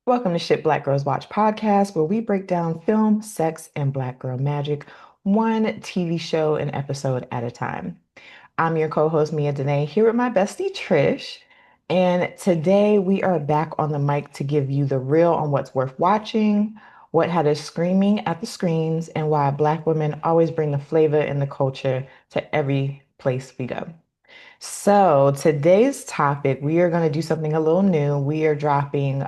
Welcome to Shit Black Girls Watch podcast, where we break down film, sex, and Black girl magic, one TV show and episode at a time. I'm your co-host Mia Dene here with my bestie Trish, and today we are back on the mic to give you the real on what's worth watching, what had us screaming at the screens, and why Black women always bring the flavor and the culture to every place we go. So, today's topic, we are going to do something a little new. We are dropping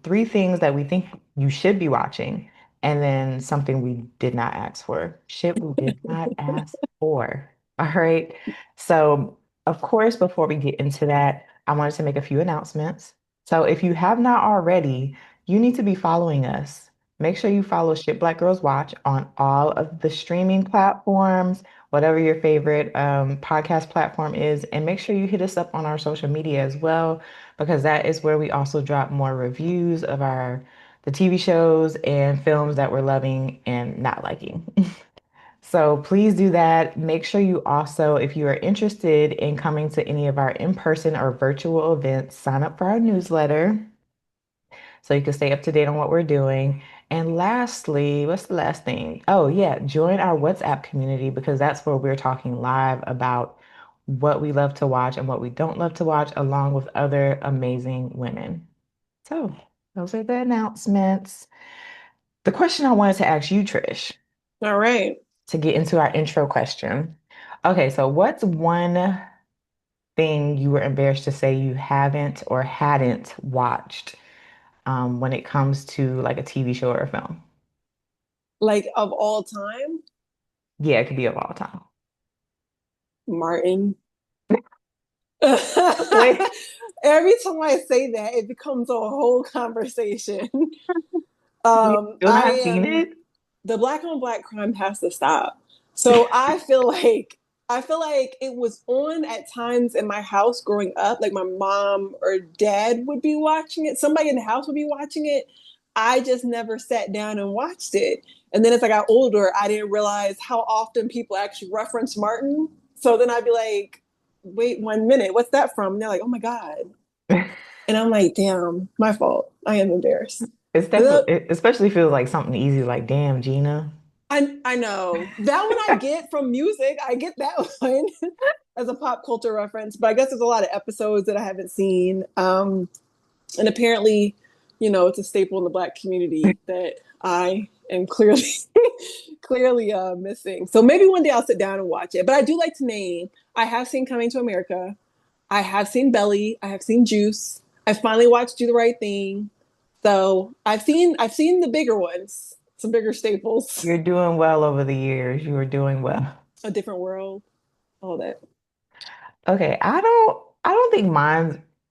three things that we think you should be watching, and then something we did not ask for. Shit, we did not ask for. All right. So, of course, before we get into that, I wanted to make a few announcements. So, if you have not already, you need to be following us. Make sure you follow Shit Black Girls Watch on all of the streaming platforms, whatever your favorite podcast platform is. And make sure you hit us up on our social media as well, because that is where we also drop more reviews of the TV shows and films that we're loving and not liking. So please do that. Make sure you also, if you are interested in coming to any of our in-person or virtual events, sign up for our newsletter so you can stay up to date on what we're doing. And lastly, what's the last thing? Oh, yeah, join our WhatsApp community because that's where we're talking live about what we love to watch and what we don't love to watch, along with other amazing women. So, those are the announcements. The question I wanted to ask you, Trish, All right. to get into our intro question. Okay, so what's one thing you were embarrassed to say you haven't or hadn't watched when it comes to like a TV show or a film? Like of all time, Yeah, it could be of all time. Martin. Wait, Every time I say that, it becomes a whole conversation. you still I not seen am it? the black on black crime has to stop. So I feel like it was on at times in my house growing up. Like my mom or dad would be watching it. Somebody in the house would be watching it. I just never sat down and watched it. And then as I got older, I didn't realize how often people actually reference Martin. So then I'd be like, wait 1 minute, what's that from? And they're like, oh my God. And I'm like, damn, my fault. I am embarrassed. It's And then definitely, it especially feels like something easy, like, damn, Gina. I know that one I get from music. I get that one as a pop culture reference, but I guess there's a lot of episodes that I haven't seen. And apparently, it's a staple in the Black community that I am clearly clearly missing. So maybe one day I'll sit down and watch it. But I do like to name. I have seen Coming to America. I have seen Belly. I have seen Juice. I finally watched Do the Right Thing. So I've seen the bigger ones, some bigger staples. You're doing well over the years. You are doing well. A Different World, all that. Okay, I don't think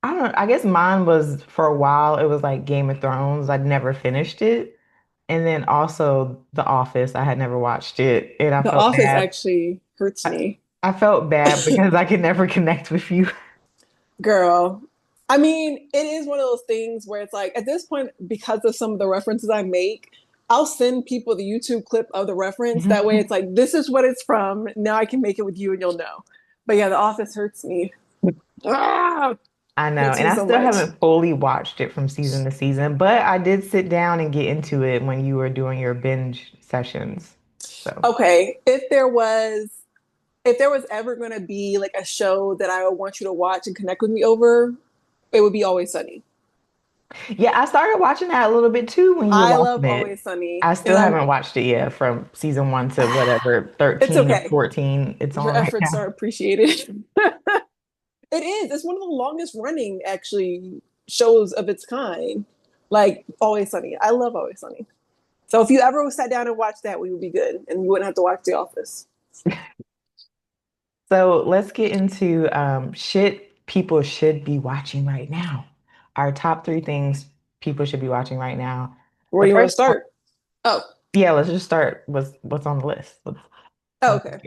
I guess mine was for a while, it was like Game of Thrones. I'd never finished it. And then also The Office. I had never watched it. And I The felt Office bad. actually hurts I, me, I felt bad because I could never connect with you. girl. I mean, it is one of those things where it's like at this point, because of some of the references I make, I'll send people the YouTube clip of the reference. That way, it's like this is what it's from. Now I can make it with you, and you'll know. But yeah, The Office hurts me. Ah, I know, hurts and me I so still much. haven't fully watched it from season to season, but I did sit down and get into it when you were doing your binge sessions. So, Okay, if there was ever going to be like a show that I would want you to watch and connect with me over, it would be Always Sunny. yeah, I started watching that a little bit too when you were I love watching it. Always Sunny, I and still haven't watched it yet from season one to whatever, it's 13 or okay. 14 it's Your on right efforts now. are appreciated. It is. It's one of the longest running actually shows of its kind. Like Always Sunny. I love Always Sunny. So if you ever sat down and watched that, we would be good, and you wouldn't have to watch The Office. So let's get into shit people should be watching right now. Our top three things people should be watching right now. Where The do you want to first one, start? Oh, yeah, let's just start with what's on the list. oh, okay.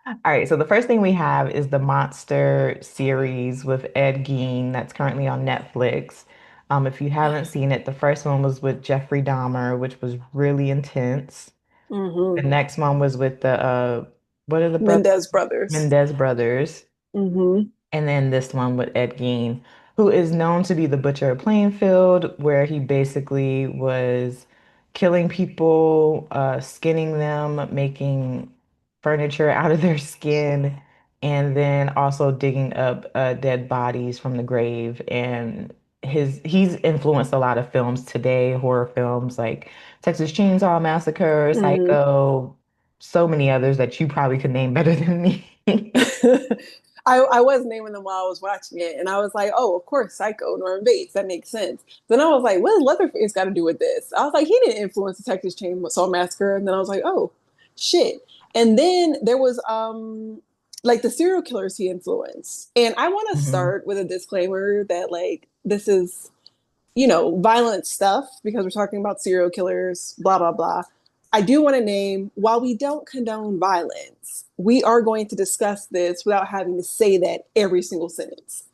All right, so the first thing we have is the Monster series with Ed Gein that's currently on Netflix. If you haven't seen it, the first one was with Jeffrey Dahmer, which was really intense. The Mm-hmm. next one was with the what are the brothers? Mendez Brothers. Mendez brothers. Mm-hmm. And then this one with Ed Gein. who is known to be the Butcher of Plainfield, where he basically was killing people, skinning them, making furniture out of their skin, and then also digging up dead bodies from the grave. And he's influenced a lot of films today, horror films like Texas Chainsaw Massacre, Mhm. Psycho, so many others that you probably could name better than me. I was naming them while I was watching it, and I was like, oh, of course, Psycho, Norman Bates, that makes sense. Then I was like, what does Leatherface got to do with this? I was like, he didn't influence the Texas Chainsaw Massacre, and then I was like, oh, shit. And then there was like the serial killers he influenced, and I want to Mhm. start with a disclaimer that like this is violent stuff because we're talking about serial killers, blah, blah, blah. I do want to name, while we don't condone violence, we are going to discuss this without having to say that every single sentence.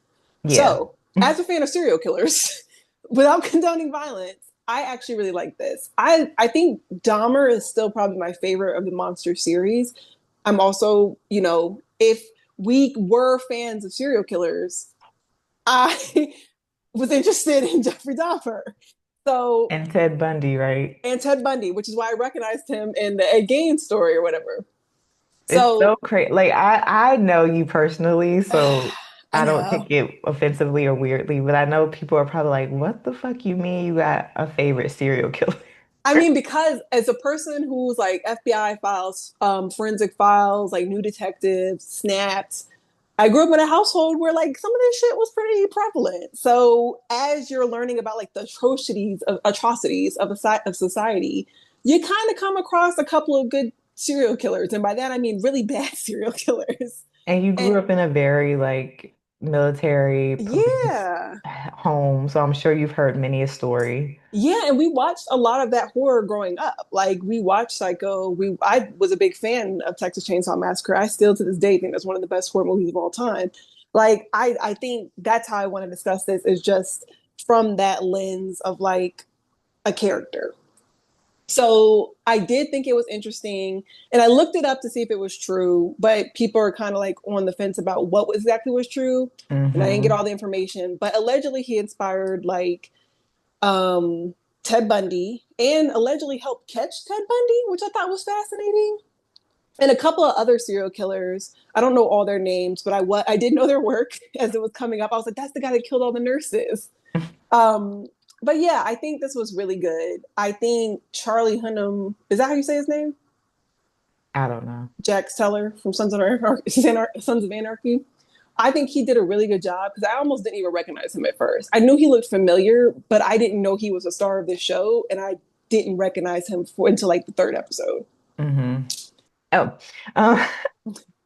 Yeah. So, as a fan of serial killers, without condoning violence, I actually really like this. I think Dahmer is still probably my favorite of the monster series. I'm also, if we were fans of serial killers, I was interested in Jeffrey Dahmer. So, And Ted Bundy, right? and Ted Bundy, which is why I recognized him in the Ed Gein story or whatever. It's so So, crazy. Like I know you personally, so I I don't know. take it offensively or weirdly, but I know people are probably like, "What the fuck you mean you got a favorite serial killer?" I mean, because as a person who's like FBI files, forensic files, like New Detectives, Snapped, I grew up in a household where like some of this shit was pretty prevalent. So as you're learning about like the atrocities of society, you kind of come across a couple of good serial killers, and by that I mean really bad serial killers. And you And grew up in a very like military police yeah, home, so I'm sure you've heard many a story. yeah, and we watched a lot of that horror growing up. Like we watched Psycho. I was a big fan of Texas Chainsaw Massacre. I still to this day think that's one of the best horror movies of all time. Like I think that's how I want to discuss this is just from that lens of like a character. So I did think it was interesting, and I looked it up to see if it was true. But people are kind of like on the fence about what exactly was true, and I didn't get Hmm. all the information. But allegedly, he inspired like um, Ted Bundy and allegedly helped catch Ted Bundy, which I thought was fascinating. And a couple of other serial killers. I don't know all their names, but I did know their work as it was coming up. I was like, that's the guy that killed all the nurses. Um, but yeah, I think this was really good. I think Charlie Hunnam, is that how you say his name? I don't know. Jax Teller from Sons of Anarchy. I think he did a really good job because I almost didn't even recognize him at first. I knew he looked familiar, but I didn't know he was a star of this show, and I didn't recognize him until like the third episode. Hmm. Oh, um,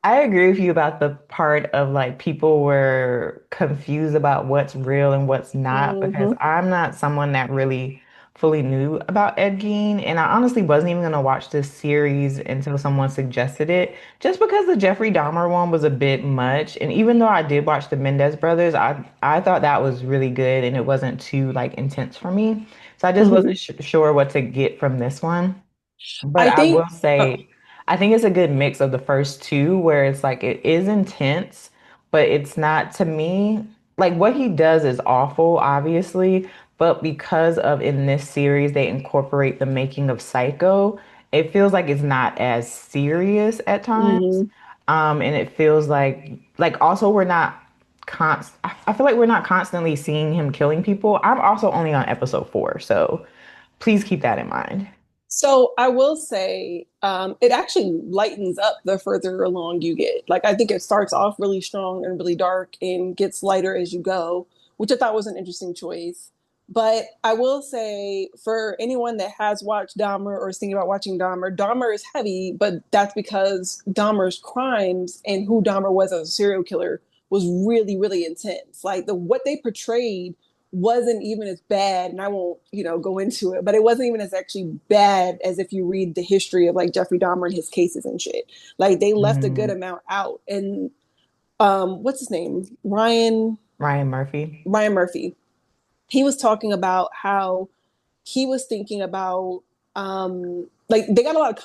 I agree with you about the part of like people were confused about what's real and what's not because Mm-hmm. I'm not someone that really fully knew about Ed Gein, and I honestly wasn't even gonna watch this series until someone suggested it, just because the Jeffrey Dahmer one was a bit much. And even though I did watch the Mendez Brothers, I thought that was really good and it wasn't too like intense for me. So I just Mm-hmm. wasn't sure what to get from this one. But I I think. will Oh. say, I think it's a good mix of the first two, where it's like it is intense, but it's not to me like what he does is awful, obviously. But because of in this series they incorporate the making of Psycho, it feels like it's not as serious at times. Mm-hmm. And it feels like also we're not I feel like we're not constantly seeing him killing people. I'm also only on episode 4, so please keep that in mind. So I will say, it actually lightens up the further along you get. Like I think it starts off really strong and really dark and gets lighter as you go, which I thought was an interesting choice. But I will say, for anyone that has watched Dahmer or is thinking about watching Dahmer, Dahmer is heavy, but that's because Dahmer's crimes and who Dahmer was as a serial killer was really, really intense. Like the what they portrayed wasn't even as bad, and I won't, go into it, but it wasn't even as actually bad as if you read the history of like Jeffrey Dahmer and his cases and shit. Like they left a good Mhm. amount out. And what's his name? Ryan Murphy. Ryan Murphy. He was talking about how he was thinking about like they got a lot of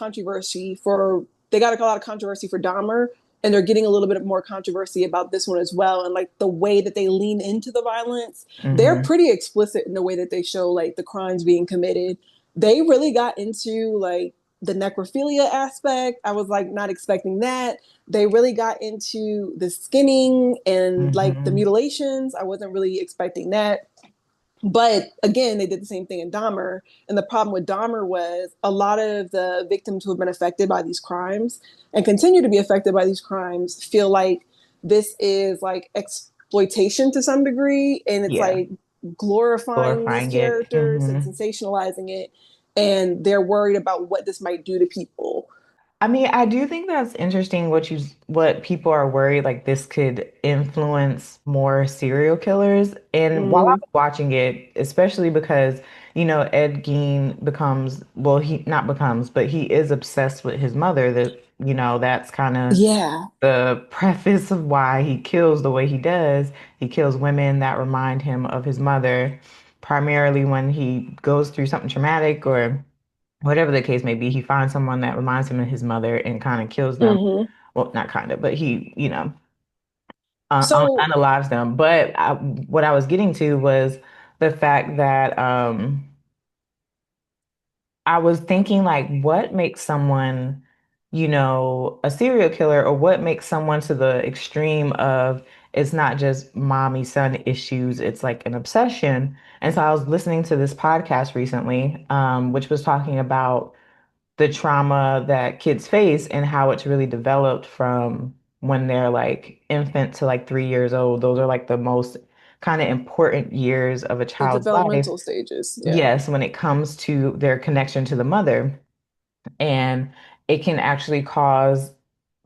controversy for Dahmer and they're getting a little bit more controversy about this one as well. And like the way that they lean into the violence, they're Mm-hmm. pretty explicit in the way that they show like the crimes being committed. They really got into like the necrophilia aspect. I was like not expecting that. They really got into the skinning and like the Mm-hmm. mutilations. I wasn't really expecting that. But again, they did the same thing in Dahmer. And the problem with Dahmer was a lot of the victims who have been affected by these crimes and continue to be affected by these crimes feel like this is like exploitation to some degree. And it's Yeah. like glorifying these Glorifying it. characters and sensationalizing it. And they're worried about what this might do to people. I mean, I do think that's interesting what people are worried like this could influence more serial killers. And while I Mm-hmm. was watching it, especially because, Ed Gein becomes, well, he not becomes, but he is obsessed with his mother. That's kind of Yeah. the preface of why he kills the way he does. He kills women that remind him of his mother, primarily when he goes through something traumatic or whatever the case may be, he finds someone that reminds him of his mother and kind of kills them. Mm-hmm. Well, not kind of, but he, So unalives them. But what I was getting to was the fact that I was thinking, like, what makes someone, a serial killer, or what makes someone to the extreme of it's not just mommy son issues, it's like an obsession. And so I was listening to this podcast recently, which was talking about the trauma that kids face and how it's really developed from when they're like infant to like 3 years old. Those are like the most kind of important years of a the child's life. developmental stages. Yeah. Yes, when it comes to their connection to the mother. And it can actually cause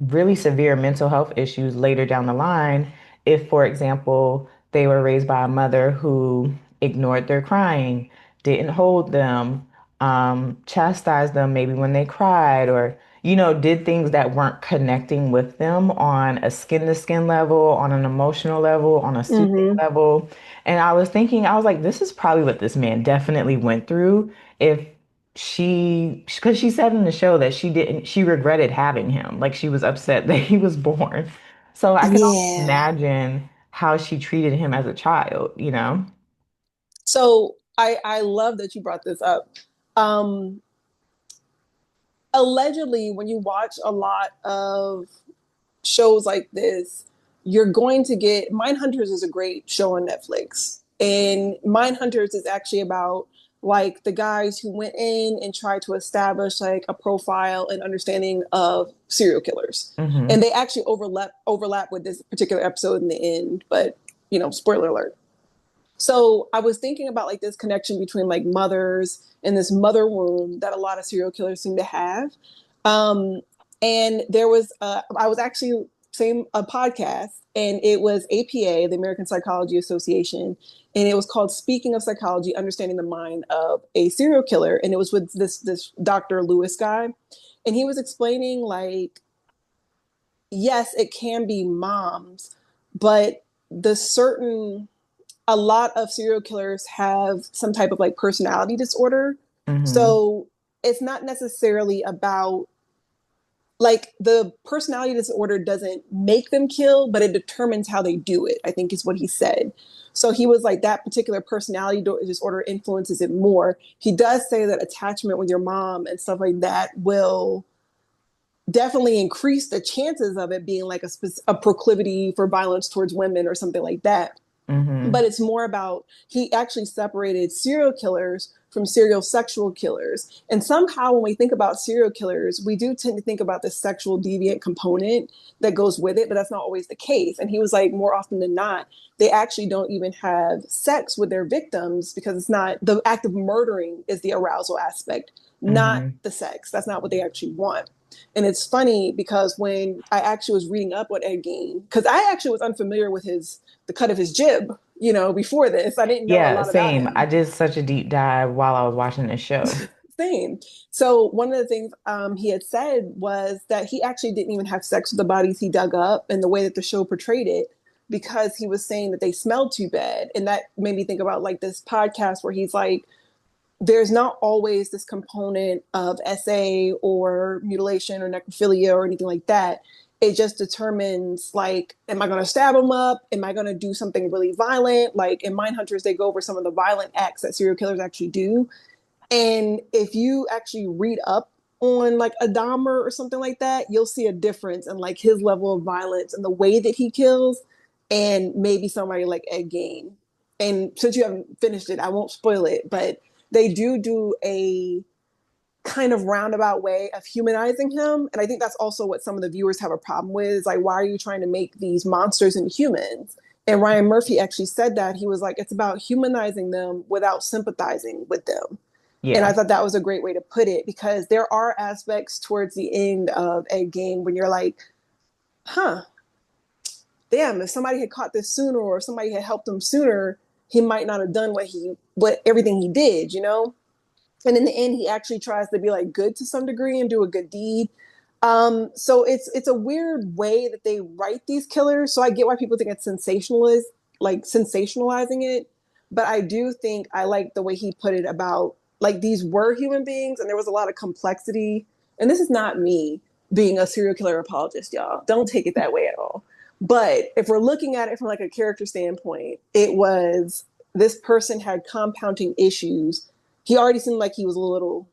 really severe mental health issues later down the line if, for example, they were raised by a mother who ignored their crying, didn't hold them, chastised them maybe when they cried, or, did things that weren't connecting with them on a skin to skin level, on an emotional level, on a soothing Mm-hmm. level. And I was thinking, I was like, this is probably what this man definitely went through. If because she said in the show that she regretted having him. Like she was upset that he was born. So I can only Yeah. imagine how she treated him as a child. So I love that you brought this up. Um, Allegedly, when you watch a lot of shows like this, you're going to get Mindhunters is a great show on Netflix. And Mindhunters is actually about like the guys who went in and tried to establish like a profile and understanding of serial killers. And Hmm. they actually overlap with this particular episode in the end, but spoiler alert. So I was thinking about like this connection between like mothers and this mother wound that a lot of serial killers seem to have. Um, and there was, I was actually saying a podcast, and it was APA, the American Psychology Association, and it was called "Speaking of Psychology: Understanding the Mind of a Serial Killer," and it was with this Dr. Lewis guy, and he was explaining like, yes, it can be moms, but the certain a lot of serial killers have some type of like personality disorder. Hmm. So it's not necessarily about like the personality disorder doesn't make them kill, but it determines how they do it, I think is what he said. So he was like, that particular personality disorder influences it more. He does say that attachment with your mom and stuff like that will definitely increase the chances of it being like a proclivity for violence towards women or something like that. But Hmm. it's more about he actually separated serial killers from serial sexual killers. And somehow when we think about serial killers, we do tend to think about the sexual deviant component that goes with it, but that's not always the case. And he was like, more often than not, they actually don't even have sex with their victims because it's not the act of murdering is the arousal aspect, not Hmm. the sex. That's not what they actually want. And it's funny because when I actually was reading up on Ed Gein, because I actually was unfamiliar with the cut of his jib, before this. I didn't know a Yeah, lot about same. I him. did such a deep dive while I was watching this show. Same. So one of the things he had said was that he actually didn't even have sex with the bodies he dug up and the way that the show portrayed it because he was saying that they smelled too bad. And that made me think about like this podcast where he's like, there's not always this component of SA or mutilation or necrophilia or anything like that. It just determines like, am I going to stab him up? Am I going to do something really violent? Like in Mindhunters, they go over some of the violent acts that serial killers actually do. And if you actually read up on like a Dahmer or something like that, you'll see a difference in like his level of violence and the way that he kills, and maybe somebody like Ed Gein. And since you haven't finished it, I won't spoil it, but they do a kind of roundabout way of humanizing him. And I think that's also what some of the viewers have a problem with, is like, why are you trying to make these monsters into humans? And Ryan Murphy actually said that. He was like, it's about humanizing them without sympathizing with them. And I Yeah. thought that was a great way to put it, because there are aspects towards the end of Ed Gein when you're like, huh, damn, if somebody had caught this sooner, or if somebody had helped him sooner, he might not have done what everything he did, you know? And in the end, he actually tries to be like good to some degree and do a good deed. So it's a weird way that they write these killers. So I get why people think it's sensationalist, like sensationalizing it. But I do think I like the way he put it about like these were human beings and there was a lot of complexity. And this is not me being a serial killer apologist, y'all. Don't take it that way at all. But if we're looking at it from like a character standpoint, it was this person had compounding issues. He already seemed like he was a little,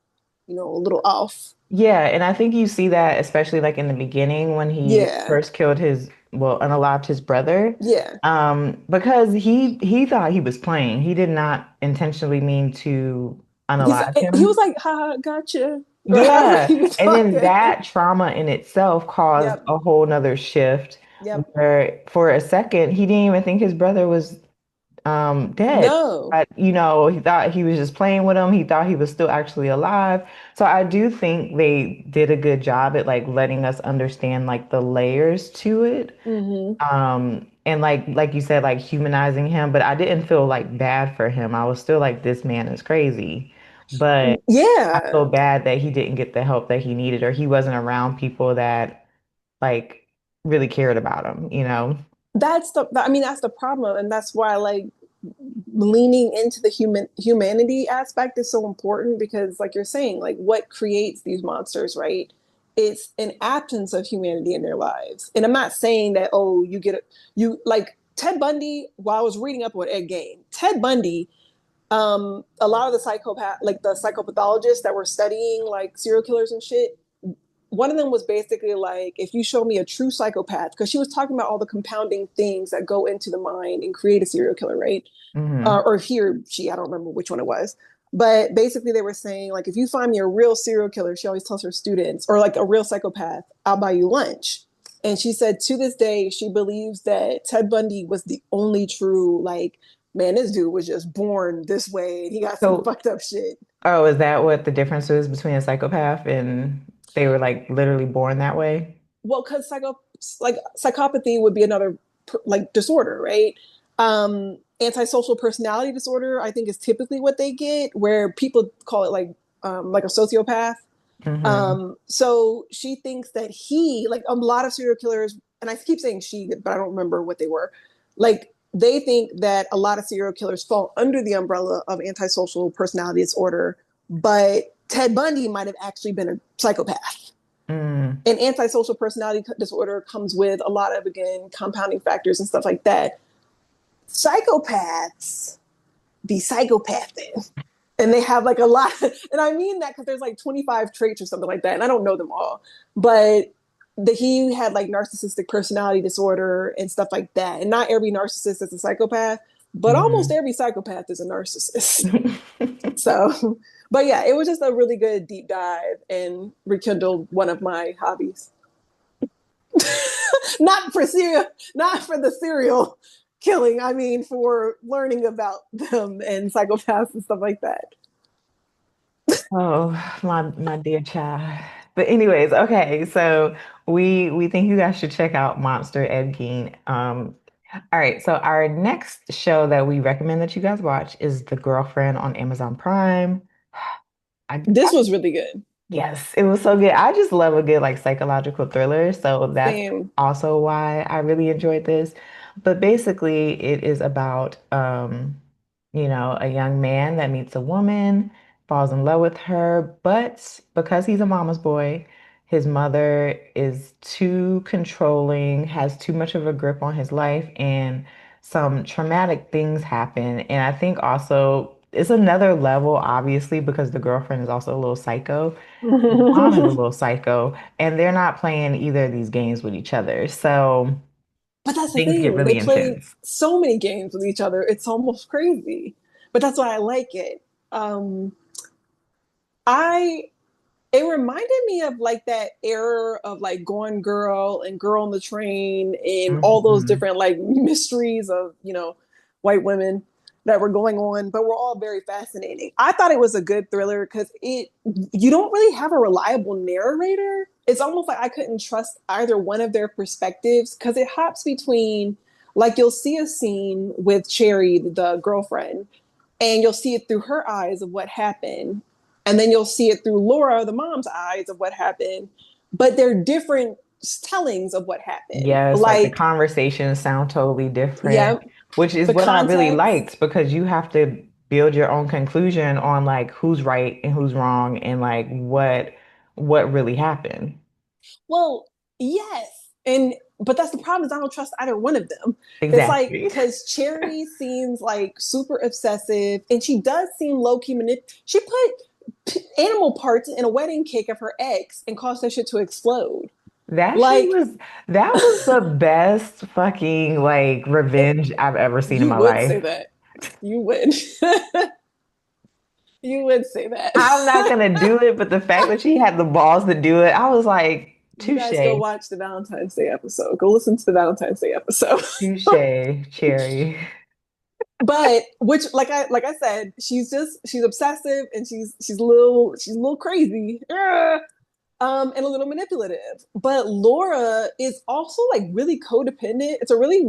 a little off. Yeah, and I think you see that especially like in the beginning when he Yeah. first killed unalived his brother. Yeah. Because he thought he was playing. He did not intentionally mean to unalive He him. was like, ha, gotcha. Or however Yeah. he was And then talking. that trauma in itself caused Yep. a whole nother shift Yep. where for a second he didn't even think his brother was dead. No. He thought he was just playing with him. He thought he was still actually alive. So I do think they did a good job at like letting us understand like the layers to it. Hmm. And like you said, like humanizing him, but I didn't feel like bad for him. I was still like, this man is crazy. But I Yeah. feel bad that he didn't get the help that he needed, or he wasn't around people that like really cared about him, you know? That's the problem. And that's why like leaning into the humanity aspect is so important, because like you're saying, like what creates these monsters, right? It's an absence of humanity in their lives. And I'm not saying that, oh, you like Ted Bundy. While I was reading up on Ed Gein, Ted Bundy, a lot of the like the psychopathologists that were studying like serial killers and shit, one of them was basically like, if you show me a true psychopath, because she was talking about all the compounding things that go into the mind and create a serial killer, right? Hmm. Or he or she, I don't remember which one it was. But basically, they were saying, like, if you find me a real serial killer, she always tells her students, or like a real psychopath, I'll buy you lunch. And she said to this day, she believes that Ted Bundy was the only true, like, man, this dude was just born this way and he got some So, fucked up shit. oh, is that what the difference is between a psychopath and they were like literally born that way? Well, because like psychopathy would be another like disorder, right? Antisocial personality disorder, I think, is typically what they get, where people call it like a sociopath. Hmm. So she thinks that he, like a lot of serial killers, and I keep saying she, but I don't remember what they were. Like they think that a lot of serial killers fall under the umbrella of antisocial personality disorder, but Ted Bundy might have actually been a psychopath. Mm. And antisocial personality disorder comes with a lot of, again, compounding factors and stuff like that. Psychopaths be psychopathing, and they have like a lot, and I mean that because there's like 25 traits or something like that, and I don't know them all, but he had like narcissistic personality disorder and stuff like that. And not every narcissist is a psychopath, but almost Hmm. every psychopath is a narcissist. So, but yeah, it was just a really good deep dive and rekindled one of my hobbies. Not for the serial killing. I mean, for learning about them and psychopaths and stuff like that. Oh, my dear child. But anyways, okay, so we think you guys should check out Monster Ed Gein. All right, so our next show that we recommend that you guys watch is The Girlfriend on Amazon Prime. I This was really good. yes, it was so good. I just love a good like psychological thriller, so that's Same. also why I really enjoyed this. But basically, it is about a young man that meets a woman, falls in love with her, but because he's a mama's boy, his mother is too controlling, has too much of a grip on his life, and some traumatic things happen. And I think also it's another level, obviously, because the girlfriend is also a little psycho. The mom is a little psycho, and they're not playing either of these games with each other. So But that's the things get thing. They really play intense. so many games with each other. It's almost crazy. But that's why I like it. I it reminded me of like that era of like Gone Girl and Girl on the Train and all those Mhm. different like mysteries of, white women that were going on, but were all very fascinating. I thought it was a good thriller because it you don't really have a reliable narrator. It's almost like I couldn't trust either one of their perspectives because it hops between like you'll see a scene with Cherry, the girlfriend, and you'll see it through her eyes of what happened, and then you'll see it through Laura, the mom's eyes of what happened, but they're different tellings of what happened. Yes, like the Like, conversations sound totally different, yeah, which is the what I really context. liked because you have to build your own conclusion on like who's right and who's wrong and like what really happened. Well, yes, and but that's the problem is I don't trust either one of them. It's like Exactly. because Cherry seems like super obsessive, and she does seem low key She put animal parts in a wedding cake of her ex and caused that shit to explode. That shit Like, was that was the best fucking like revenge I've ever seen in you my would say life. that. You would. You would say that. I'm not gonna do it, but the fact that she had the balls to do it, I was like, You touche, guys go watch the Valentine's Day episode. Go listen to the Valentine's Day episode. touche, Cherry. But which like I said, she's obsessive and she's a little crazy. And a little manipulative. But Laura is also like really codependent. It's a really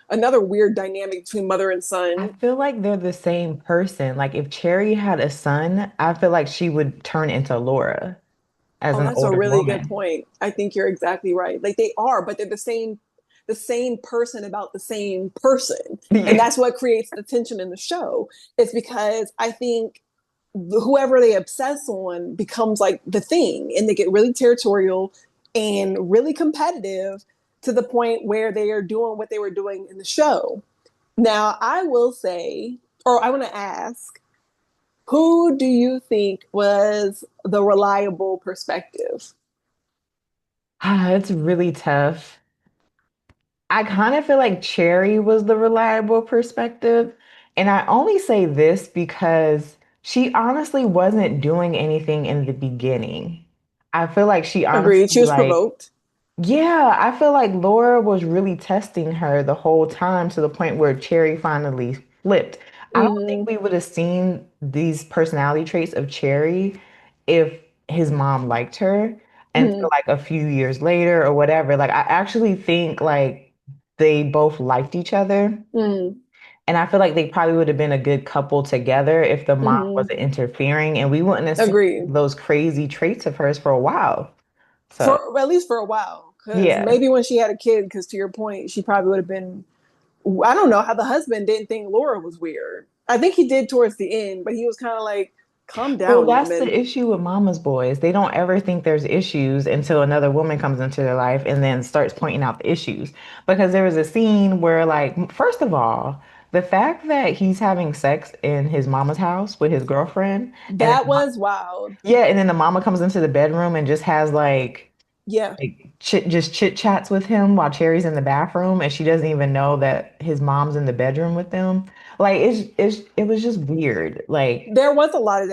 another weird dynamic between mother and I son. feel like they're the same person. Like if Cherry had a son, I feel like she would turn into Laura as Oh, an that's a older really good woman. point. I think you're exactly right. Like they are, but they're the same person about the same person. And Yeah. that's what creates the tension in the show. It's because I think whoever they obsess on becomes like the thing and they get really territorial and really competitive to the point where they are doing what they were doing in the show. Now, I will say, or I want to ask, who do you think was the reliable perspective? It's really tough. I kind of feel like Cherry was the reliable perspective. And I only say this because she honestly wasn't doing anything in the beginning. I feel like she Agreed. She honestly was like provoked. yeah, I feel like Laura was really testing her the whole time to the point where Cherry finally flipped. I don't think Mm-hmm. we would have seen these personality traits of Cherry if his mom liked her until Mm-hmm. like a few years later or whatever. Like I actually think like they both liked each other. Mm-hmm. And I feel like they probably would have been a good couple together if the mom Mm-hmm. wasn't interfering and we wouldn't have seen Agreed. those crazy traits of hers for a while. So, For at least for a while, because yeah. maybe when she had a kid, because to your point, she probably would have been. I don't know how the husband didn't think Laura was weird. I think he did towards the end, but he was kind of like, "Calm Well, down, that's the woman." issue with mama's boys. They don't ever think there's issues until another woman comes into their life and then starts pointing out the issues. Because there was a scene where, like, first of all, the fact that he's having sex in his mama's house with his girlfriend, and then, That was wild. yeah, and then the mama comes into the bedroom and just has Yeah, just chit chats with him while Cherry's in the bathroom, and she doesn't even know that his mom's in the bedroom with them. Like, it was just weird. Like, there was a lot of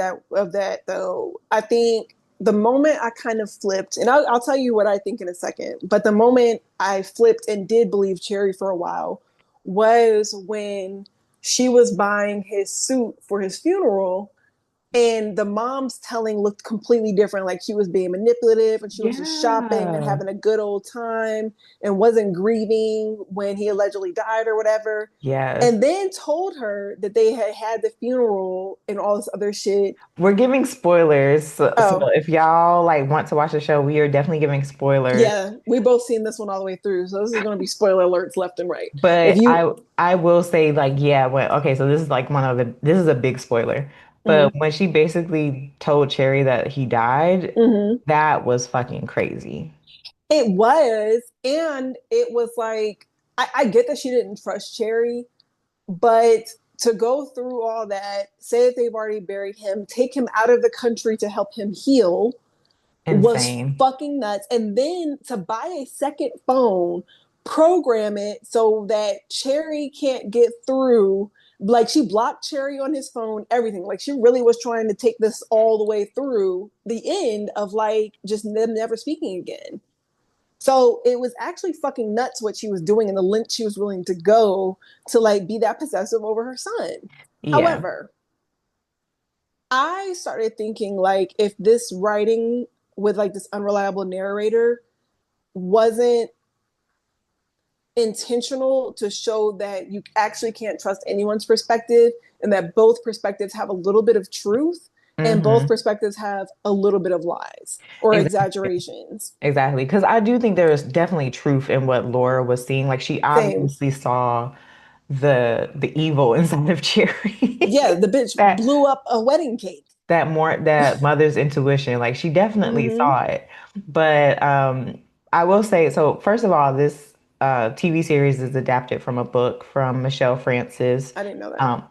that though. I think the moment I kind of flipped, and I'll tell you what I think in a second. But the moment I flipped and did believe Cherry for a while was when she was buying his suit for his funeral and the mom's telling looked completely different. Like she was being manipulative and she was just shopping and yeah. having a good old time and wasn't grieving when he allegedly died or whatever. Yes. And then told her that they had had the funeral and all this other shit. We're giving spoilers. So Oh, if y'all like want to watch the show, we are definitely giving spoilers. yeah, we both seen this one all the way through. So this is going to be spoiler alerts left and right. If But you, I will say like yeah, well, okay, so this is like one of the this is a big spoiler. But when she basically told Cherry that he died, Mm-hmm. that was fucking crazy. It was, and it was like I get that she didn't trust Cherry, but to go through all that, say that they've already buried him, take him out of the country to help him heal, was Insane. fucking nuts. And then to buy a second phone, program it so that Cherry can't get through. Like she blocked Cherry on his phone, everything. Like she really was trying to take this all the way through the end of like just them never speaking again. So it was actually fucking nuts what she was doing and the length she was willing to go to like be that possessive over her son. Yeah. However, I started thinking like if this writing with like this unreliable narrator wasn't intentional to show that you actually can't trust anyone's perspective and that both perspectives have a little bit of truth and both Hmm. perspectives have a little bit of lies or Exactly. exaggerations. Exactly. Because I do think there is definitely truth in what Laura was seeing. Like she Same. obviously saw the evil inside of Yeah, Cherry. the bitch That blew up a wedding cake. that mother's intuition. Like she definitely Mm-hmm. saw it. But I will say, so first of all, this TV series is adapted from a book from Michelle Francis. I didn't know that. Um,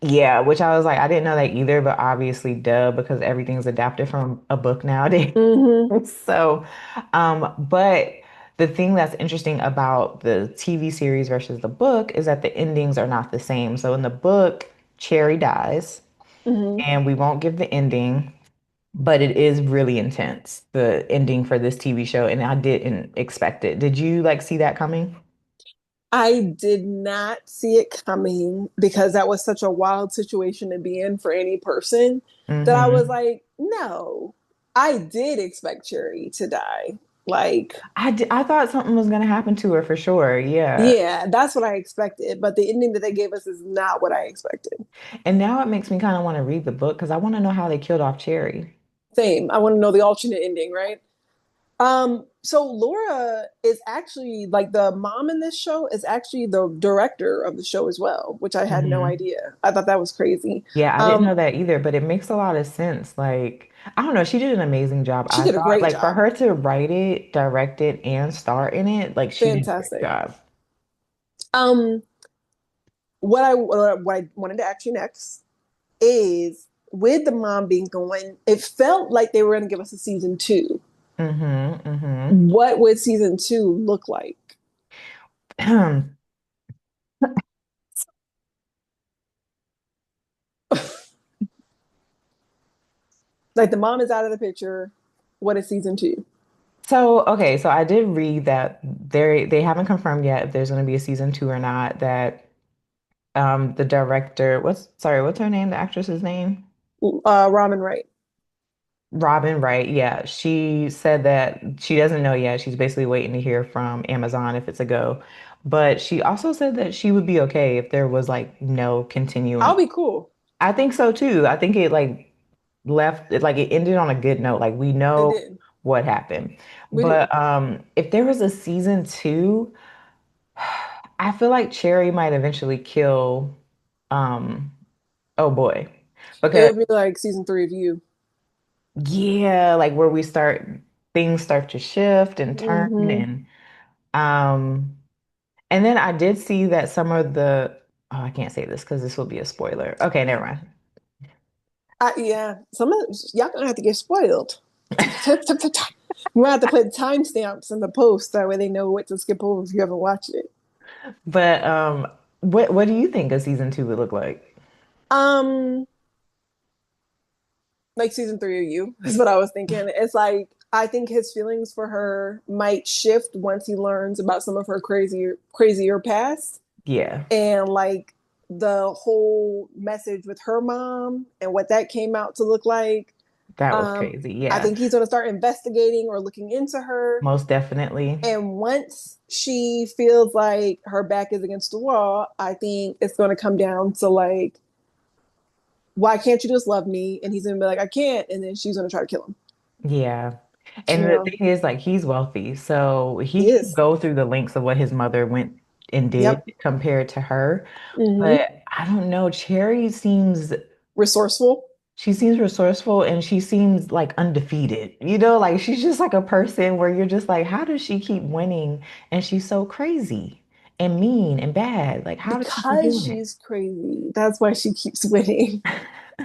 yeah, which I was like, I didn't know that either, but obviously, duh, because everything's adapted from a book nowadays. Mm-hmm. So, but the thing that's interesting about the TV series versus the book is that the endings are not the same. So in the book, Cherry dies, Mm-hmm. and we won't give the ending, but it is really intense, the ending for this TV show, and I didn't expect it. Did you like see that coming? I did not see it coming because that was such a wild situation to be in for any person that I was Hmm. like, no, I did expect Cherry to die. Like, I thought something was gonna happen to her for sure. Yeah. yeah, that's what I expected. But the ending that they gave us is not what I expected. And now it makes me kind of want to read the book because I want to know how they killed off Cherry. Same. I want to know the alternate ending, right? So Laura is actually like the mom in this show is actually the director of the show as well, which I had no Hmm. idea. I thought that was crazy. Yeah, I didn't Um, know that either, but it makes a lot of sense. Like, I don't know, she did an amazing job. she I did a thought, great like, for job. her to write it, direct it, and star in it, like, she did a great Fantastic. job. Um, what I wanted to ask you next is with the mom being gone, it felt like they were going to give us a season two. Hmm. What would season two look like? Hmm. Like the mom is out of the picture. What is season two? So, okay, so I did read that they haven't confirmed yet if there's going to be a season two or not. That the director, what's her name? The actress's name? Ramen right. Robin Wright, yeah. She said that she doesn't know yet. She's basically waiting to hear from Amazon if it's a go. But she also said that she would be okay if there was like no I'll continuing. be cool. I think so too. I think it like left it like it ended on a good note. Like we It know did. what happened. We do. But if there was a season two, I feel like Cherry might eventually kill um oh boy. It Because would be like season three of you. yeah, like where we start things start to shift and turn Hmm. um and then I did see that some of the oh I can't say this because this will be a spoiler. Okay, never mind. Yeah, some of y'all gonna have to get spoiled. You have to put timestamps in the post that way they know what to skip over if you haven't watched it. But what do you think a season two would look like? Um, like season three of you is what I was thinking. It's like I think his feelings for her might shift once he learns about some of her crazier past Yeah, and like the whole message with her mom and what that came out to look like. that was Um, crazy. I Yeah, think he's going to start investigating or looking into her. most definitely. And once she feels like her back is against the wall, I think it's going to come down to like, why can't you just love me? And he's going to be like, I can't. And then she's going to try to kill him. Yeah. You And the know, thing is, like, he's wealthy, so he he can is. go through the lengths of what his mother went and did Yep. compared to her. Hmm. But I don't know. Cherry seems Resourceful. She seems resourceful and she seems like undefeated. You know, like she's just like a person where you're just like, how does she keep winning? And she's so crazy and mean and bad. Like, how does she keep Because doing it? she's crazy. That's why she keeps winning.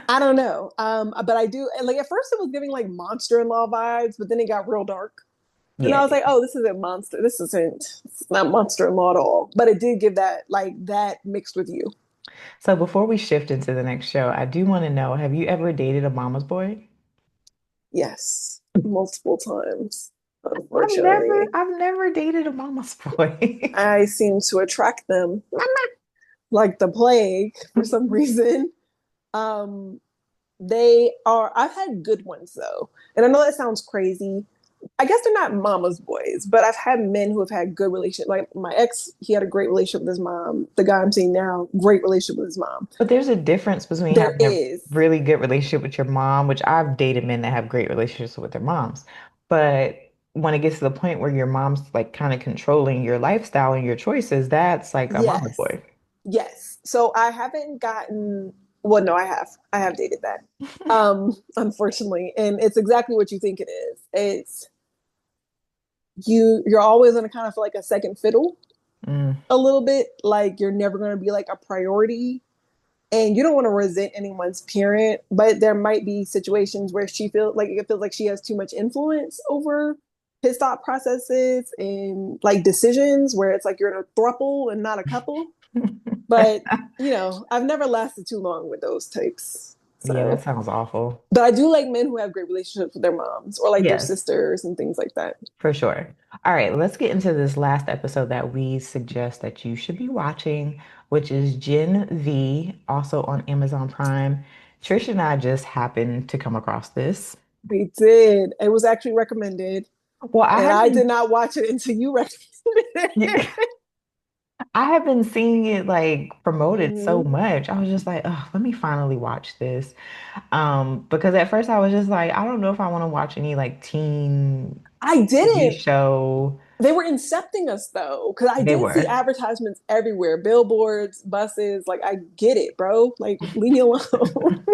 I don't know. But I do like at first it was giving like monster-in-law vibes, but then it got real dark. And Yeah. I was like, oh, this isn't monster. It's not monster-in-law at all. But it did give that like that mixed with you. So before we shift into the next show, I do want to know, have you ever dated a mama's boy? Yes, multiple times, I've never, unfortunately. I've never dated a mama's boy. I seem to attract them like the plague for some reason. Um, I've had good ones though. And I know that sounds crazy. I guess they're not mama's boys, but I've had men who have had good relationship. Like my ex, he had a great relationship with his mom. The guy I'm seeing now, great relationship with his mom. But there's a difference between There having a is. really good relationship with your mom, which I've dated men that have great relationships with their moms. But when it gets to the point where your mom's like kind of controlling your lifestyle and your choices, that's like a mama's Yes. boy. Yes. So I haven't gotten, well, no, I have. I have dated that. Unfortunately. And it's exactly what you think it is. It's you're always gonna kind of feel like a second fiddle Mm. a little bit, like you're never gonna be like a priority. And you don't want to resent anyone's parent, but there might be situations where she feels like it feels like she has too much influence over his thought processes and like decisions where it's like you're in a throuple and not a couple. But I've never lasted too long with those types. Yeah, that So, sounds awful. but I do like men who have great relationships with their moms or like their Yes, sisters and things like that. for sure. All right, let's get into this last episode that we suggest that you should be watching, which is Gen V, also on Amazon Prime. Trish and I just happened to come across this. We did. It was actually recommended, Well, I and have I did been not watch it until you recommended it. I have been seeing it like promoted so Mhm. much. I was just like, oh, let me finally watch this. Because at first I was just like, I don't know if I want to watch any like teen I TV didn't. show. They were incepting us though, because I They did see were. advertisements everywhere, billboards, buses. Like, I get it, bro. Like, leave me alone.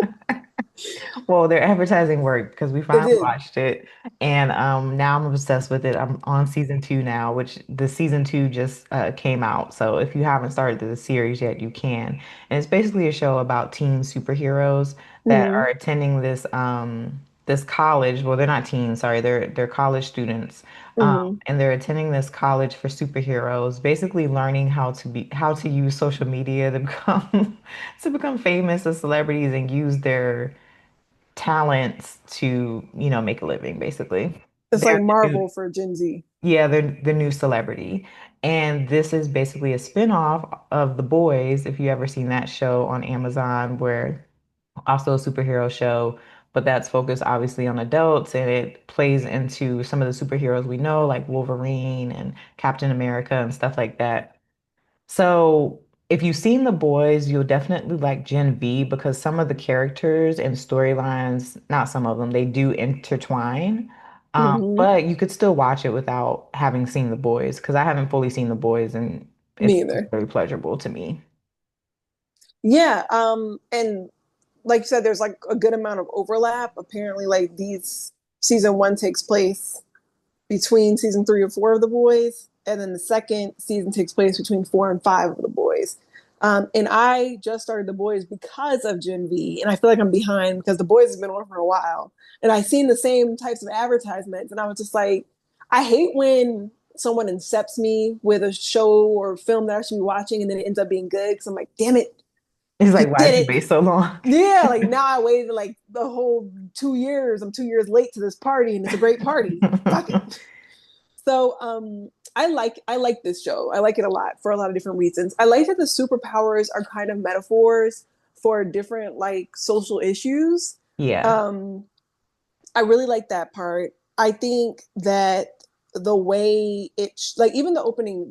Well, their advertising worked because we It finally did. watched it, and now I'm obsessed with it. I'm on season two now, which the season two just came out. So if you haven't started the series yet, you can. And it's basically a show about teen superheroes that Hmm. are attending this college. Well, they're not teens, sorry, they're college students, Hmm. and they're attending this college for superheroes, basically learning how to use social media to become to become famous as celebrities and use their talents to, make a living, basically. It's They're like the new, Marvel for Gen Z. yeah, they're the new celebrity. And this is basically a spin-off of The Boys, if you ever seen that show on Amazon, where also a superhero show, but that's focused obviously on adults and it plays into some of the superheroes we know, like Wolverine and Captain America and stuff like that. So, if you've seen The Boys, you'll definitely like Gen V because some of the characters and storylines, not some of them, they do intertwine. Hmm. But you could still watch it without having seen The Boys because I haven't fully seen The Boys and Me it's either. very pleasurable to me. Yeah. And like you said, there's like a good amount of overlap. Apparently, like these season one takes place between season three or four of The Boys, and then the second season takes place between four and five of The Boys. And I just started The Boys because of Gen V, and I feel like I'm behind because The Boys has been on for a while, and I've seen the same types of advertisements, and I was just like, I hate when someone incepts me with a show or film that I should be watching, and then it ends up being good because I'm like, damn it, It's you like, why did did you it. wait so long? Yeah, like now I waited like the whole 2 years. I'm 2 years late to this party, and it's a great party. Fuck it. So I like this show. I like it a lot for a lot of different reasons. I like that the superpowers are kind of metaphors for different like social issues. Yeah, Um I really like that part. I think that the way like even the opening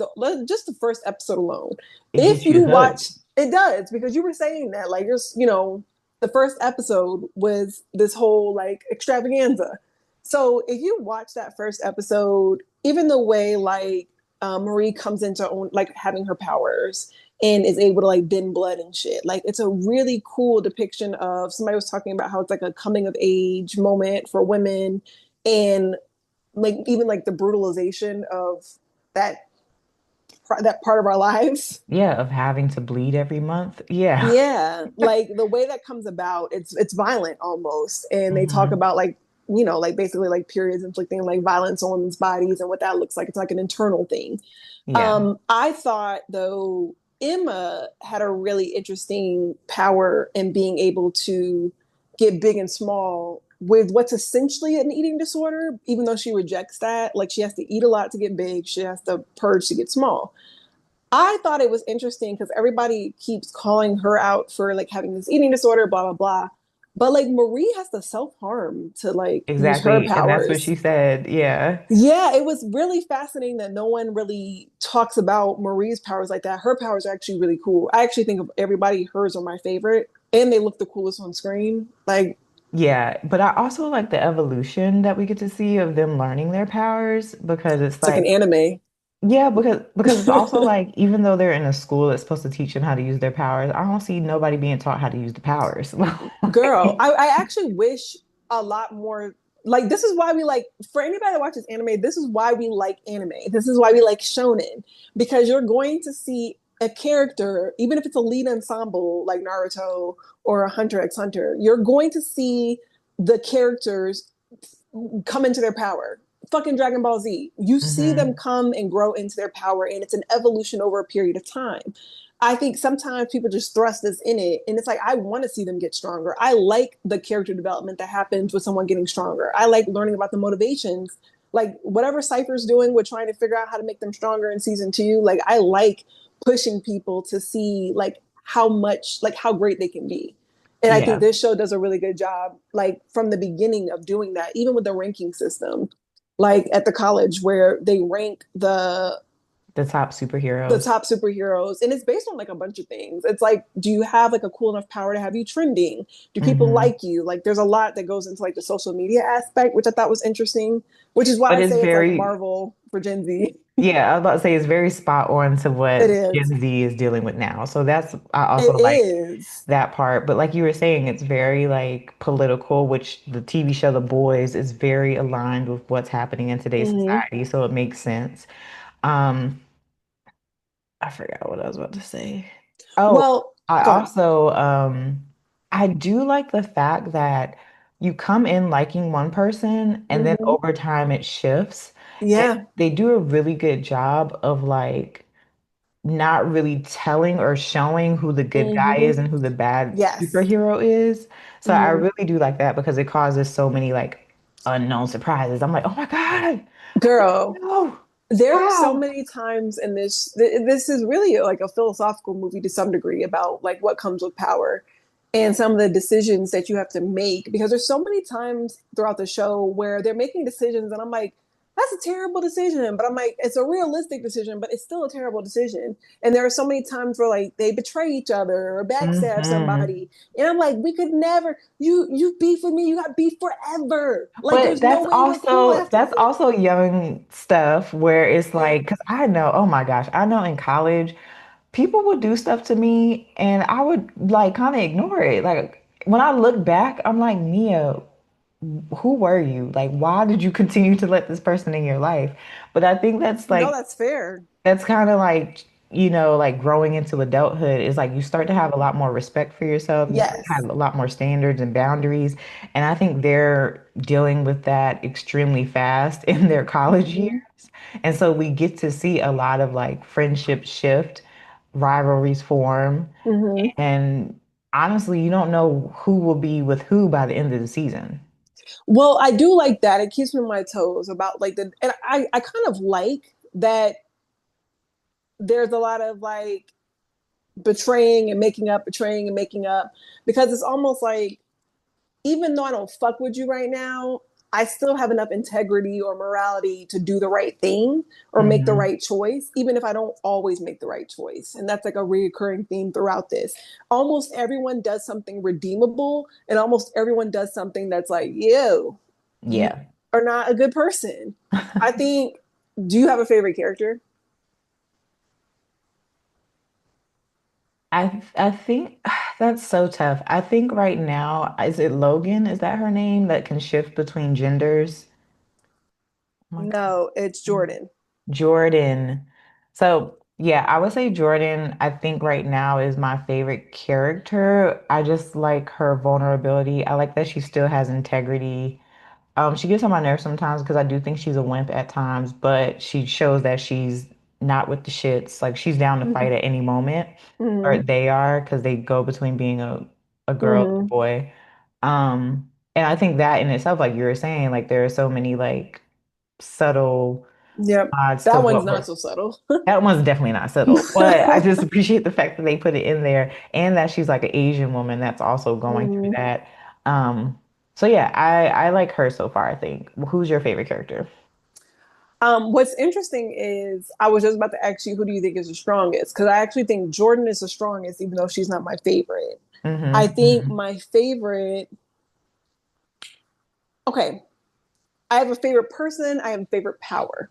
just the first episode alone, it if gets you you watch hooked. it does because you were saying that like just the first episode was this whole like extravaganza. So if you watch that first episode, even the way like Marie comes into own like having her powers and is able to like bend blood and shit. Like it's a really cool depiction of somebody was talking about how it's like a coming of age moment for women and like even like the brutalization of that that part of our lives. Yeah, of having to bleed every month. Yeah. Yeah, like the way that comes about, it's violent almost, and they talk Hmm. about like like basically like periods inflicting like violence on women's bodies and what that looks like. It's like an internal thing. Yeah. I thought though Emma had a really interesting power in being able to get big and small with what's essentially an eating disorder, even though she rejects that. Like she has to eat a lot to get big, she has to purge to get small. I thought it was interesting because everybody keeps calling her out for like having this eating disorder, blah blah blah. But like Marie has to self harm to like use her Exactly. And that's what powers. she said. Yeah. Yeah, it was really fascinating that no one really talks about Marie's powers like that. Her powers are actually really cool. I actually think of everybody, hers are my favorite, and they look the coolest on screen. Like Yeah. But I also like the evolution that we get to see of them learning their powers because it's it's like an like, anime. yeah, because it's also like even though they're in a school that's supposed to teach them how to use their powers, I don't see nobody being taught how to use the powers. Girl, Like, I actually wish a lot more. Like, this is why we like, for anybody that watches anime, this is why we like anime. This is why we like shonen, because you're going to see a character, even if it's a lead ensemble like Naruto or a Hunter x Hunter, you're going to see the characters come into their power. Fucking Dragon Ball Z. You see them hmm. come and grow into their power, and it's an evolution over a period of time. I think sometimes people just thrust us in it, and it's like I want to see them get stronger. I like the character development that happens with someone getting stronger. I like learning about the motivations, like whatever Cypher's doing. We're trying to figure out how to make them stronger in season 2. Like I like pushing people to see like how much, like how great they can be. And I think Yeah, this show does a really good job, like from the beginning of doing that, even with the ranking system, like at the college where they rank the top the superheroes. top superheroes, and it's based on like a bunch of things. It's like, do you have like a cool enough power to have you trending? Do people Hmm. like you? Like there's a lot that goes into like the social media aspect, which I thought was interesting, which is why But I it's say it's like very, Marvel for Gen Z. yeah, I was about to say it's very spot on to It what is. Gen Z is dealing with now. So that's, I It also like is. that part. But like you were saying, it's very like political, which the TV show The Boys is very aligned with what's happening in today's Mm-hmm. society. So it makes sense. Um, I forgot what I was about to say. Oh, Well, I go ahead. also I do like the fact that you come in liking one person and then Mm-hmm. over time it shifts. And Yeah. they do a really good job of like not really telling or showing who the good guy Mm-hmm. is and who the bad Yes. superhero is. So I Mm-hmm. really do like that because it causes so many like unknown surprises. I'm like, oh my God, I didn't Girl, know. there are so Wow. many times in this is really like a philosophical movie to some degree about like what comes with power and some of the decisions that you have to make, because there's so many times throughout the show where they're making decisions and I'm like, that's a terrible decision, but I'm like, it's a realistic decision, but it's still a terrible decision. And there are so many times where like they betray each other or backstab Hmm. somebody, and I'm like, we could never, you beef with me, you got beef forever, like But there's no way we're cool after that's this. also young stuff where it's Yeah. like, because I know, oh my gosh, I know in college, people would do stuff to me and I would like kind of ignore it. Like when I look back, I'm like, Mia, who were you? Like, why did you continue to let this person in your life? But I think No, that's fair. that's kind of like, like growing into adulthood is like you start to have a lot more respect for yourself. You start to Yes. have a lot more standards and boundaries. And I think they're dealing with that extremely fast in their college years. Hmm. And so we get to see a lot of like friendship shift, rivalries form, Hmm. and honestly, you don't know who will be with who by the end of the season. Well, I do like that. It keeps me on my toes about like and I kind of like that there's a lot of like betraying and making up, because it's almost like even though I don't fuck with you right now, I still have enough integrity or morality to do the right thing or make the Hmm. right choice, even if I don't always make the right choice. And that's like a reoccurring theme throughout this. Almost everyone does something redeemable, and almost everyone does something that's like, you Yeah. are not a good person. I think, do you have a favorite character? I think that's so tough. I think right now, is it Logan? Is that her name that can shift between genders? Oh my No, it's God. Jordan. Jordan. So, yeah, I would say Jordan, I think right now is my favorite character. I just like her vulnerability. I like that she still has integrity. She gets on my nerves sometimes because I do think she's a wimp at times, but she shows that she's not with the shits. Like she's down to fight at any moment, or Hmm. they are because they go between being a girl and a Hmm. boy. And I think that in itself, like you were saying, like there are so many like subtle Yep. nods to That one's what not we're so subtle. that one's definitely not subtle, but I just appreciate the fact that they put it in there and that she's like an Asian woman that's also going through Mhm. that. Um, so yeah, I like her so far, I think. Who's your favorite character? What's interesting is I was just about to ask you, who do you think is the strongest? Because I actually think Jordan is the strongest, even though she's not my favorite. I think Hmm. my favorite, okay, I have a favorite person, I have a favorite power.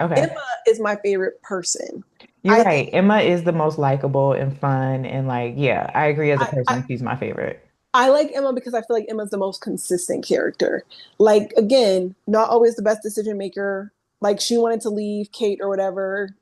Okay. Emma is my favorite person. You're I think right. Emma is the most likable and fun and like, yeah, I agree as a I, I, person, she's my favorite. I like Emma because I feel like Emma's the most consistent character. Like, again, not always the best decision maker. Like, she wanted to leave Kate or whatever,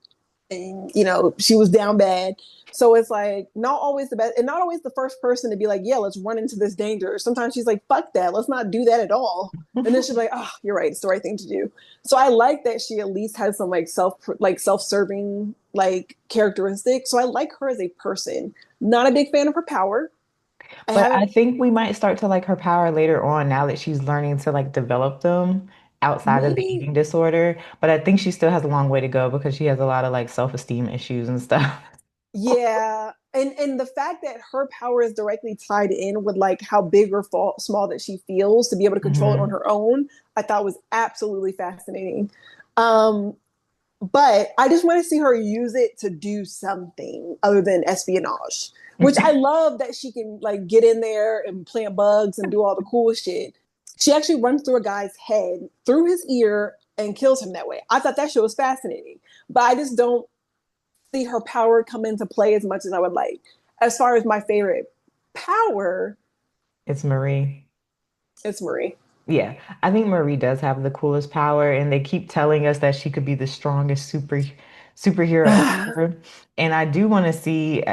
and she was down bad. So it's like not always the best and not always the first person to be like, yeah, let's run into this danger. Sometimes she's like, fuck that, let's not do that at all. And then she's like, oh, you're right, it's the right thing to do. So I like that she at least has some like self-serving like characteristics. So I like her as a person. Not a big fan of her power. I But haven't I think we might start to like her power later on now that she's learning to like develop them outside of the maybe eating disorder. But I think she still has a long way to go because she has a lot of like self-esteem issues and stuff. Yeah, and the fact that her power is directly tied in with like how big or small that she feels to be able to control it on Hmm. her own, I thought was absolutely fascinating. Um, but I just want to see her use it to do something other than espionage, which I love that she can like get in there and plant bugs and do all the cool shit. She actually runs through a guy's head, through his ear, and kills him that way. I thought that shit was fascinating, but I just don't see her power come into play as much as I would like. As far as my favorite power, It's Marie. it's Marie. Yeah, I think Marie does have the coolest power, and they keep telling us that she could be the strongest superhero ever. And I do want to see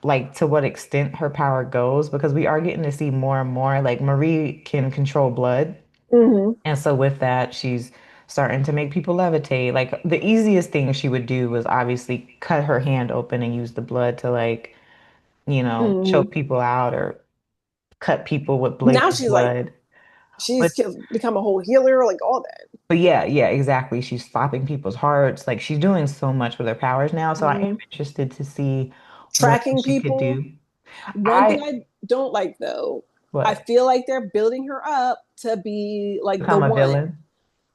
like to what extent her power goes because we are getting to see more and more. Like Marie can control blood, Hmm. and so with that, she's starting to make people levitate. Like the easiest thing she would do was obviously cut her hand open and use the blood to like, Hmm. choke people out or cut people with Now blazing she's like, blood. she's But become a whole healer, like all that. But yeah, yeah, exactly. She's stopping people's hearts. Like she's doing so much with her powers now. So I am Hmm. interested to see what Tracking she could people. do. One thing I I don't like though, I what? feel like they're building her up to be like the Become a one. villain?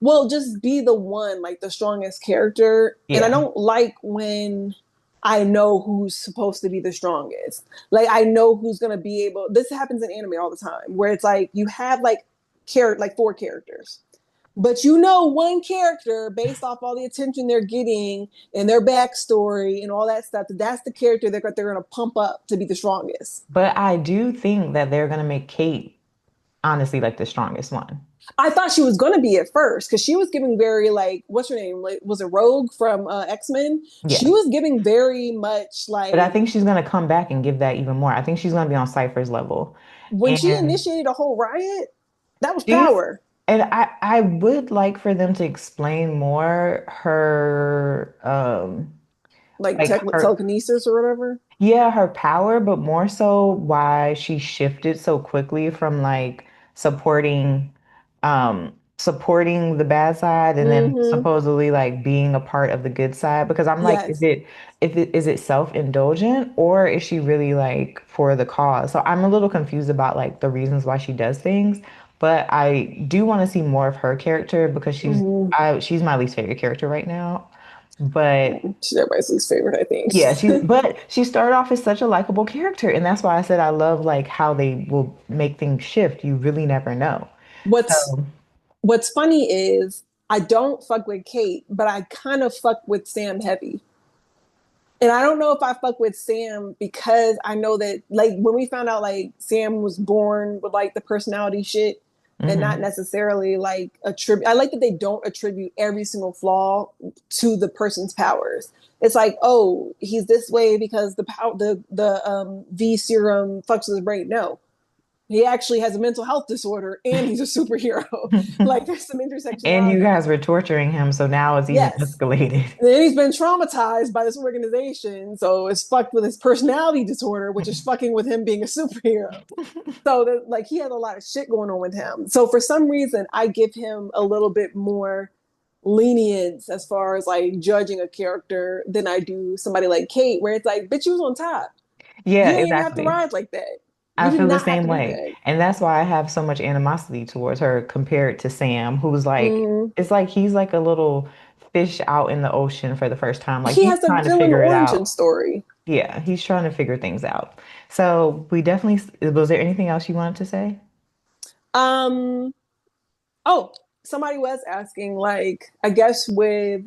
Well, just be the one, like the strongest character. And I Yeah. don't like when I know who's supposed to be the strongest. Like I know who's gonna be able. This happens in anime all the time, where it's like you have like four characters, but you know one character based off all the attention they're getting and their backstory and all that stuff. That's the character that they're gonna pump up to be the strongest. But I do think that they're gonna make Kate honestly like the strongest one. I thought she was going to be at first because she was giving very like what's her name? Like was it Rogue from X-Men? She Yeah. was giving very much But I like think she's gonna come back and give that even more. I think she's gonna be on Cypher's level. when she And initiated a whole riot. That was she's power. and I would like for them to explain more her Like like her telekinesis or whatever. yeah, her power, but more so why she shifted so quickly from like supporting the bad side and then Mm-hmm. supposedly like being a part of the good side because I'm like Yes. is it self-indulgent or is she really like for the cause? So I'm a little confused about like the reasons why she does things, but I do want to see more of her character because Mm-hmm. she's my least favorite character right now. But She's everybody's least favorite, I think. yeah, she started off as such a likable character, and that's why I said I love like how they will make things shift. You really never know. what's So What's funny is I don't fuck with Kate, but I kind of fuck with Sam Heavy. And I don't know if I fuck with Sam because I know that like when we found out like Sam was born with like the personality shit and not Hmm. necessarily like attribute. I like that they don't attribute every single flaw to the person's powers. It's like, oh, he's this way because the V serum fucks with his brain. No, he actually has a mental health disorder and he's a superhero. Like there's some And you intersectionality. guys were torturing him, so now it's even Yes. escalated. And then he's been traumatized by this organization, so it's fucked with his personality disorder, which is fucking with him being a superhero. So that like he had a lot of shit going on with him. So for some reason, I give him a little bit more lenience as far as like judging a character than I do somebody like Kate, where it's like, bitch, you was on top. Yeah, You didn't even have to exactly. ride like that. You I did feel the not have same to do way. that. And that's why I have so much animosity towards her compared to Sam, who's like, Mm. it's like he's like a little fish out in the ocean for the first time. Like He he's has a trying to villain figure it origin out. story. Yeah, he's trying to figure things out. So we definitely, was there anything else you wanted to say? Um, oh, somebody was asking, like, I guess with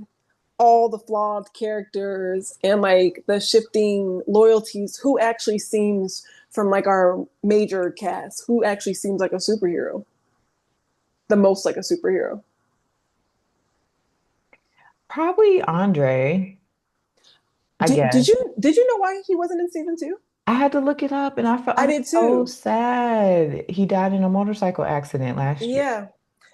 all the flawed characters and like the shifting loyalties, who actually seems from like our major cast, who actually seems like a superhero, the most like a superhero? Probably Andre, I Did guess. you know why he wasn't in season two? I had to look it up and I I was did so too. sad. He died in a motorcycle accident last year. Yeah.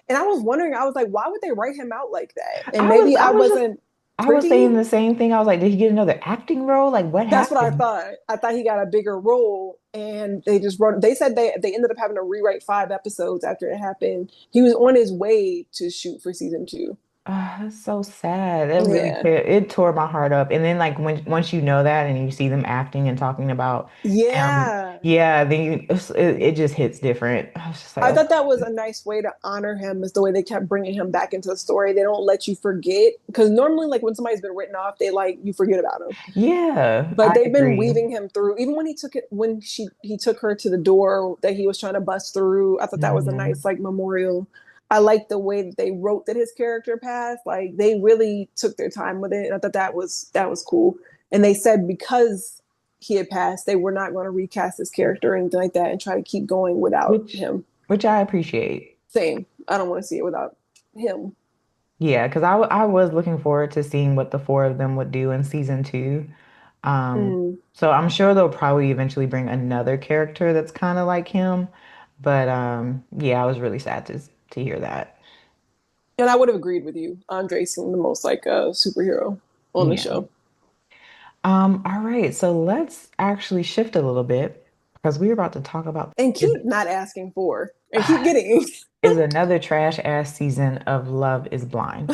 And I was wondering, I was like, why would they write him out like that? And I was maybe I I was just wasn't I was privy. saying the same thing. I was like, did he get another acting role? Like what That's what I happened? thought. I thought he got a bigger role, and they just wrote. They said they ended up having to rewrite 5 episodes after it happened. He was on his way to shoot for season two. That's so sad. That really Yeah, it tore my heart up. And then like when once you know that and you see them acting and talking about him, yeah. yeah, then it just hits different. I was just like, I oh thought that was my a nice way to honor him, is the way they kept bringing him back into the story. They don't let you forget because normally, like when somebody's been written off, they like you forget about him. God. Yeah, But I they've been agree. weaving him through. Even when he took her to the door that he was trying to bust through. I thought that was a Hmm. nice like memorial. I like the way that they wrote that his character passed. Like they really took their time with it. And I thought that was cool. And they said because he had passed, they were not going to recast his character or anything like that and try to keep going without Which him. which I appreciate. Same. I don't want to see it without him. Yeah, because I was looking forward to seeing what the four of them would do in season two. Mm. So I'm sure they'll probably eventually bring another character that's kind of like him. But yeah, I was really sad to hear that. And I would have agreed with you. Andre seemed the most like a superhero on the Yeah. show. All right, so let's actually shift a little bit because we're about to talk about And is keep not asking for and keep getting. is another trash ass season of Love is Blind.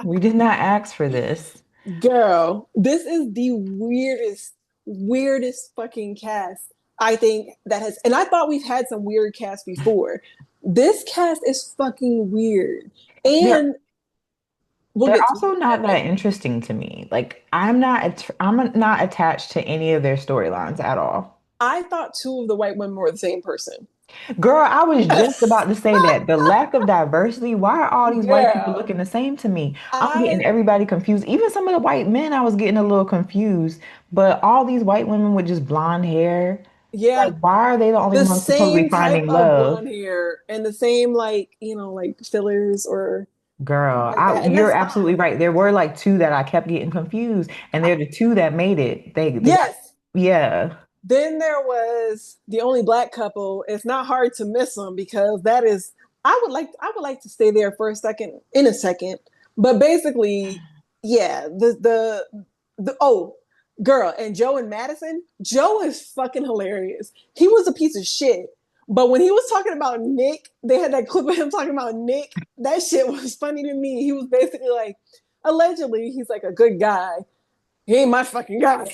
We did not ask for this. Girl, this is the weirdest fucking cast I think that has, and I thought we've had some weird casts before. This cast is fucking weird. They're And we'll they're get to it also in a not that minute. interesting to me. Like I'm not attached to any of their storylines at all. I thought two of the white women were the same person. Girl, I was just about to say that. The lack of diversity, why are all these white people Girl, looking the same to me? I'm getting I, everybody confused. Even some of the white men, I was getting a little confused. But all these white women with just blonde hair, like, yeah, why are they the only the ones supposedly same type finding of love? blonde hair and the same, like, like fillers or Girl, like that. And you're that's absolutely fine. right. There were like two that I kept getting confused, and they're the two that made it. They got, Yes. yeah. Then there was the only black couple. It's not hard to miss them because that is I would like to stay there for a second in a second. But basically, yeah, the oh girl and Joe and Madison, Joe is fucking hilarious. He was a piece of shit. But when he was talking about Nick, they had that clip of him talking about Nick. That shit was funny to me. He was basically like, allegedly, he's like a good guy. He ain't my fucking guy.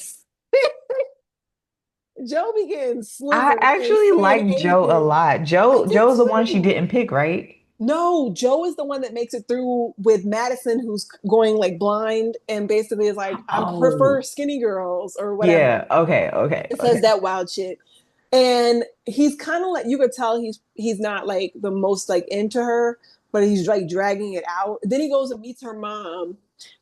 Joe began I slithering and actually saying like Joe a anything. lot. I did Joe's the one she too. didn't pick, right? No, Joe is the one that makes it through with Madison, who's going like blind and basically is like, I prefer Oh, skinny girls or yeah. whatever. Okay, okay, It okay. says that wild shit. And he's kind of like, you could tell he's not like the most like into her, but he's like dragging it out. Then he goes and meets her mom.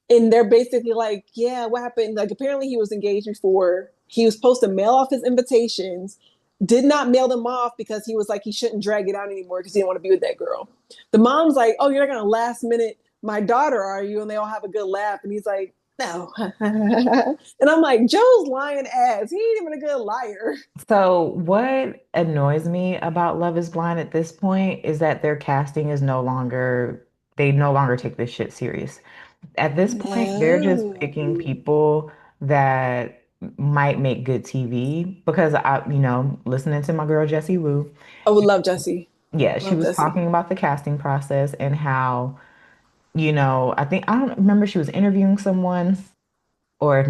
And they're basically like, yeah, what happened? Like, apparently he was engaged before. He was supposed to mail off his invitations, did not mail them off because he was like, he shouldn't drag it out anymore because he didn't want to be with that girl. The mom's like, oh, you're not going to last minute my daughter, are you? And they all have a good laugh. And he's like, no. And I'm like, Joe's lying ass. He ain't even a good liar. So what annoys me about Love is Blind at this point is that their casting is no longer, they no longer take this shit serious. At this point, they're just No. picking people that might make good TV because listening to my girl Jessie Woo, I would love Jesse. yeah, she Love was Jesse. talking about the casting process and how, I don't remember she was interviewing someone or if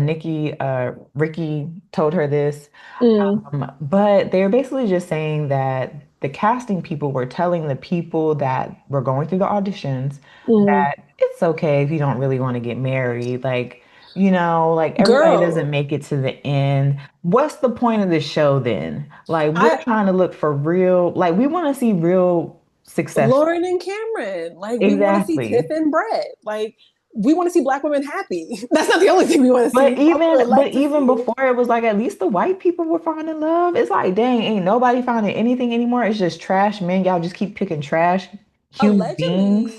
Ricky told her this. Mm, But they're basically just saying that the casting people were telling the people that were going through the auditions mm. that it's okay if you don't really want to get married. Like everybody doesn't Girl, make it to the end. What's the point of the show then? Like, we're I trying to look for real, like, we want to see real success. Lauren and Cameron. Like we want to see Tiff Exactly. and Brett. Like we want to see black women happy. That's not the only thing we want to But see, but we even would but like to even see. before it was like at least the white people were finding love. It's like, dang, ain't nobody finding anything anymore. It's just trash men. Y'all just keep picking trash human beings.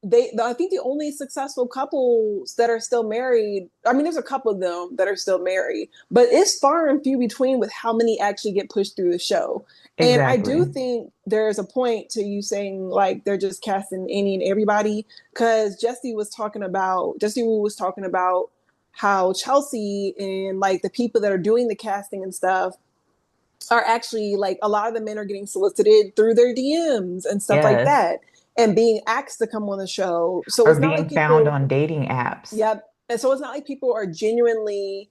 Allegedly, I think the only successful couples that are still married, I mean, there's a couple of them that are still married, but it's far and few between with how many actually get pushed through the show. And I do Exactly. think there's a point to you saying like they're just casting any and everybody because Jesse Wu was talking about how Chelsea and like the people that are doing the casting and stuff are actually like a lot of the men are getting solicited through their DMs and stuff like Yes. that and being asked to come on the show. So Or it's not like being found people, on dating apps. yep. And so it's not like people are genuinely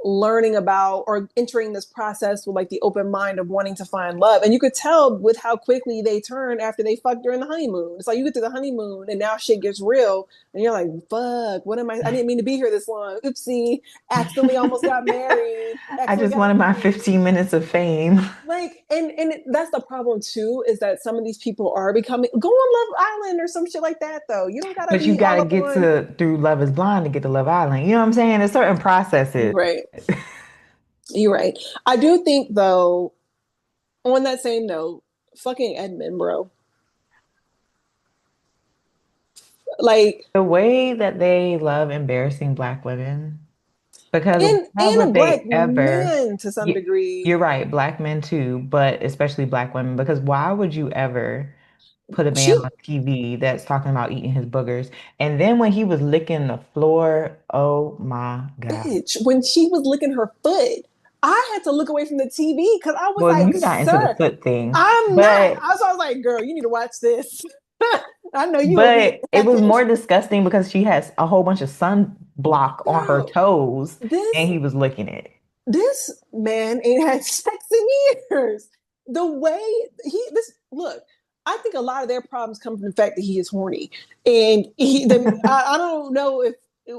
learning about or entering this process with like the open mind of wanting to find love. And you could tell with how quickly they turn after they fuck during the honeymoon. It's like you get to the honeymoon and now shit gets real and you're like, fuck, what am I didn't mean to be here this long. Oopsie, accidentally almost got married, I accidentally just got wanted my engaged. 15 minutes of fame. Like and that's the problem too is that some of these people are becoming go on Love Island or some shit like that though. You don't gotta But you be all gotta up get on to through Love is Blind to get to Love Island. You know what I'm saying? There's certain processes. right. You're right. I do think though, on that same note, fucking Edmund, bro. Like The way that they love embarrassing black women. Because why would and black they ever? men to some y- degree. You're right, black men too, but especially black women. Because why would you ever put a She man on TV that's talking about eating his boogers? And then when he was licking the floor, oh my God. bitch when she was licking her foot. I had to look away from the TV because I was Well, like, you're not into the "Sir, foot thing, I'm not." but I was like, "Girl, you need to watch this." I know you will be but it was heckled, more disgusting because she has a whole bunch of sunblock on her girl. toes and This he was licking it. this man ain't had sex in years. The way he this look, I think a lot of their problems come from the fact that he is horny, and I don't know if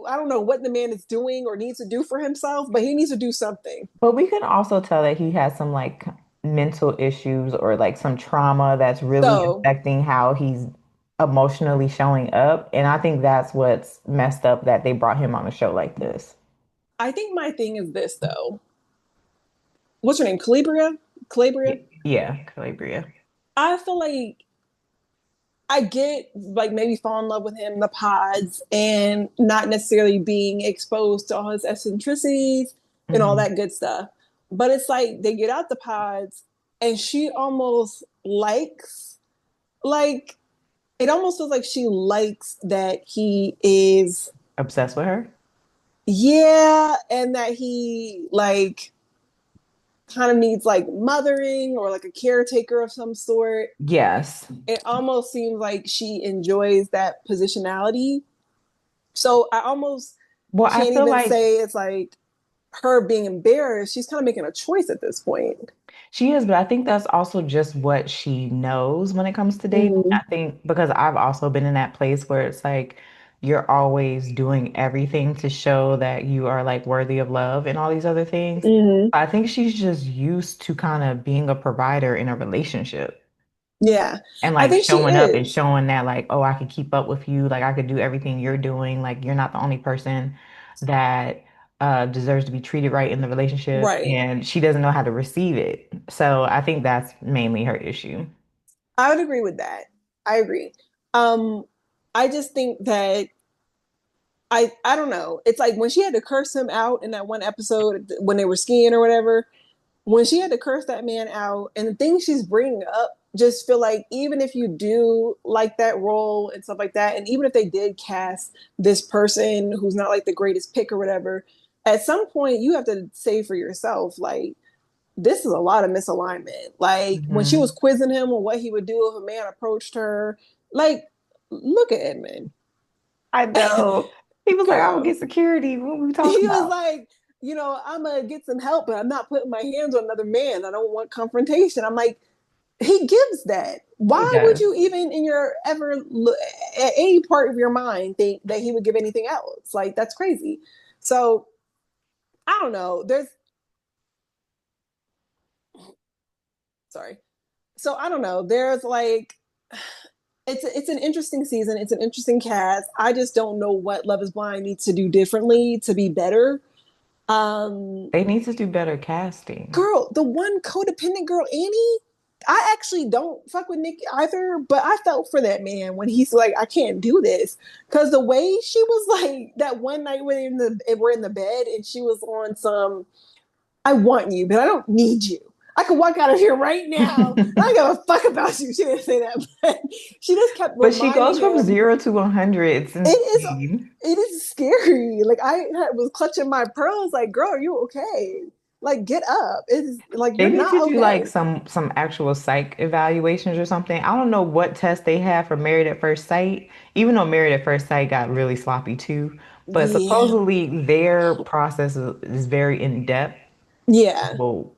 I don't know what the man is doing or needs to do for himself, but he needs to do something. But we can also tell that he has some like mental issues or like some trauma that's really So affecting how he's emotionally showing up. And I think that's what's messed up that they brought him on a show like this. I think my thing is this though. What's her name? Calabria? Calabria? Yeah, Calabria. I feel like I get like maybe fall in love with him in the pods and not necessarily being exposed to all his eccentricities and all Hmm. that good stuff. But it's like they get out the pods and she almost likes like it almost feels like she likes that he is Obsessed with her? yeah and that he like kind of needs like mothering or like a caretaker of some sort. Yes. It almost seems like she enjoys that positionality. So I almost Well, I can't feel even like say it's like her being embarrassed. She's kind of making a choice at this point. she is, but I think that's also just what she knows when it comes to dating. Mm-hmm. I think because I've also been in that place where it's like you're always doing everything to show that you are like worthy of love and all these other things. Mm-hmm. I think she's just used to kind of being a provider in a relationship. Yeah, and I like think she showing up and is. showing that like, oh, I could keep up with you, like I could do everything you're doing, like you're not the only person that deserves to be treated right in the relationship, Right. and she doesn't know how to receive it. So I think that's mainly her issue. I would agree with that. I agree. Um, I just think that I don't know. It's like when she had to curse him out in that one episode when they were skiing or whatever, when she had to curse that man out and the things she's bringing up just feel like even if you do like that role and stuff like that, and even if they did cast this person who's not like the greatest pick or whatever, at some point you have to say for yourself, like, this is a lot of misalignment. Like when she was Hmm. quizzing him on what he would do if a man approached her, like, look at Edmund. I know. He was like, I will Girl, get security. What are we talking he was about? like, I'm gonna get some help, but I'm not putting my hands on another man. I don't want confrontation. I'm like, he gives that. He Why would does. you even in your ever at any part of your mind think that he would give anything else? Like that's crazy. So I don't know. There's sorry. So I don't know. There's like it's an interesting season. It's an interesting cast. I just don't know what Love Is Blind needs to do differently to be better. Um, They need to do better casting. Girl, the one codependent girl, Annie, I actually don't fuck with Nick either, but I felt for that man when he's like, I can't do this. Cause the way she was like that one night when we're in the bed and she was on some, I want you, but I don't need you. I could walk out of here right now. I don't give a fuck about you. She didn't say that, but she just kept But she goes reminding from him. 0 to 100. It's It is insane. it is scary. Like was clutching my pearls, like, girl, are you okay? Like, get up. It's like They you're need not to do like okay. some actual psych evaluations or something. I don't know what test they have for Married at First Sight, even though Married at First Sight got really sloppy too. But Yeah. supposedly their process is very in depth. Yeah. Well,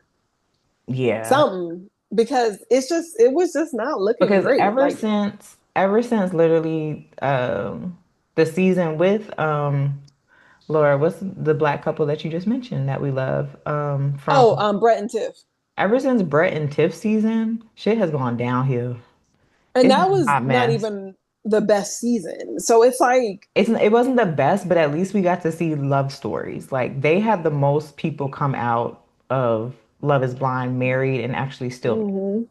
yeah, Something. Because it was just not looking because great. Like, ever since literally the season with Laura, what's the black couple that you just mentioned that we love from oh, Brett and Tiff. ever since Brett and Tiff season, shit has gone downhill. And It's that a was hot not mess. even the best season. So it's like, It wasn't the best, but at least we got to see love stories. Like they had the most people come out of Love is Blind married and actually still. mhm.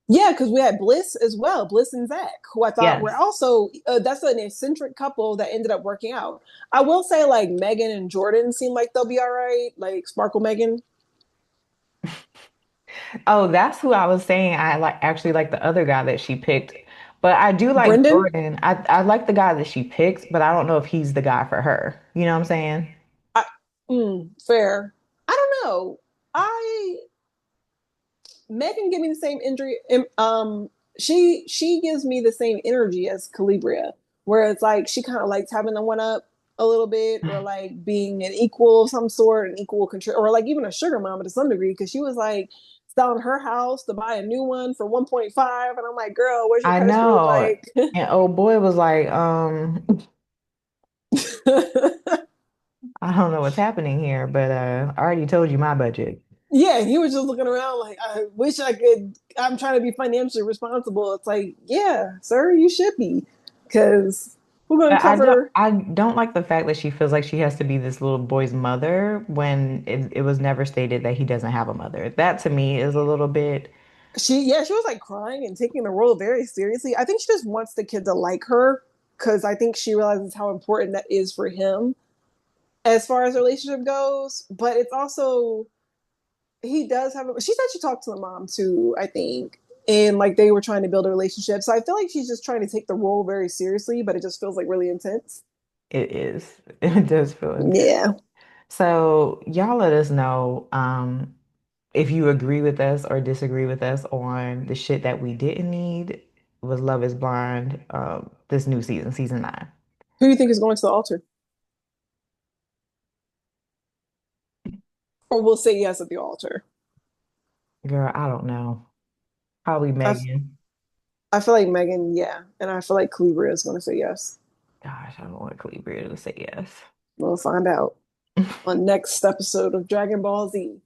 Yeah, because we had Bliss as well, Bliss and Zach, who I thought were Yes. also that's an eccentric couple that ended up working out. I will say, like Megan and Jordan seem like they'll be all right, like Sparkle Megan, Oh, that's who I was saying. I like actually like the other guy that she picked. But I do like Brendan. Jordan. I like the guy that she picked, but I don't know if he's the guy for her. You know what I'm saying? I, fair. I don't know. I Megan give me the same injury. She gives me the same energy as Calibria, where it's like she kind of likes having the one up a little bit, or like being an equal of some sort, an equal control, or like even a sugar mama to some degree, because she was like selling her house to buy a new one for 1.5, and I'm like, girl, where's your I credit score look know. like? And old boy was like, I don't know what's happening here, but I already told you my budget. Yeah, he was just looking around like, I wish I could. I'm trying to be financially responsible. It's like, yeah, sir, you should be, because we're going to cover. I don't like the fact that she feels like she has to be this little boy's mother when it was never stated that he doesn't have a mother. That to me is a little bit. She was like crying and taking the role very seriously. I think she just wants the kid to like her, because I think she realizes how important that is for him as far as the relationship goes. But it's also he does have. She said she talked to the mom too, I think, and like they were trying to build a relationship. So I feel like she's just trying to take the role very seriously, but it just feels like really intense. It is. It does feel intense. Yeah. So y'all let us know if you agree with us or disagree with us on the shit that we didn't need with Love is Blind this new season, season 9. Who do you think is going to the altar? Or we'll say yes at the altar. Girl, I don't know. Probably I, Megan. I feel like Megan, yeah. And I feel like Cleaver is going to say yes. Gosh, I don't want Cleaver to say yes. We'll find out on next episode of Dragon Ball Z.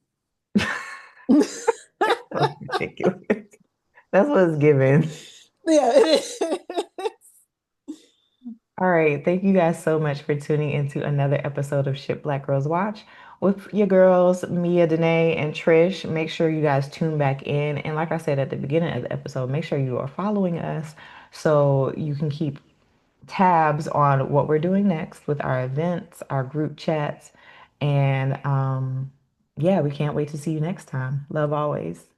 That's ridiculous. That's what it's given. Yeah, it is. All right. Thank you guys so much for tuning into another episode of Ship Black Girls Watch with your girls, Mia, Danae, and Trish. Make sure you guys tune back in. And like I said at the beginning of the episode, make sure you are following us so you can keep tabs on what we're doing next with our events, our group chats. And yeah, we can't wait to see you next time. Love always.